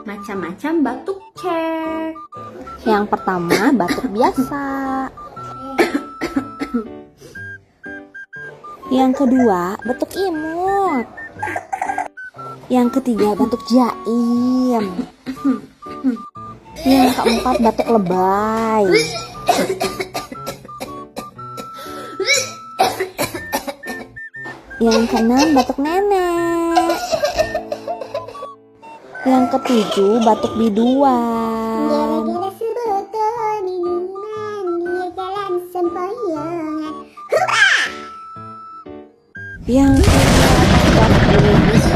macam-macam batuk cek. Yang pertama batuk biasa. Yang kedua batuk imut. Yang ketiga batuk jaim. Yang keempat batuk lebay. Yang keenam batuk nenek. Yang ketujuh batuk biduan. Gara-gara sebotol minuman dia jalan sempoyongan. Yang kedua batuk ini guys.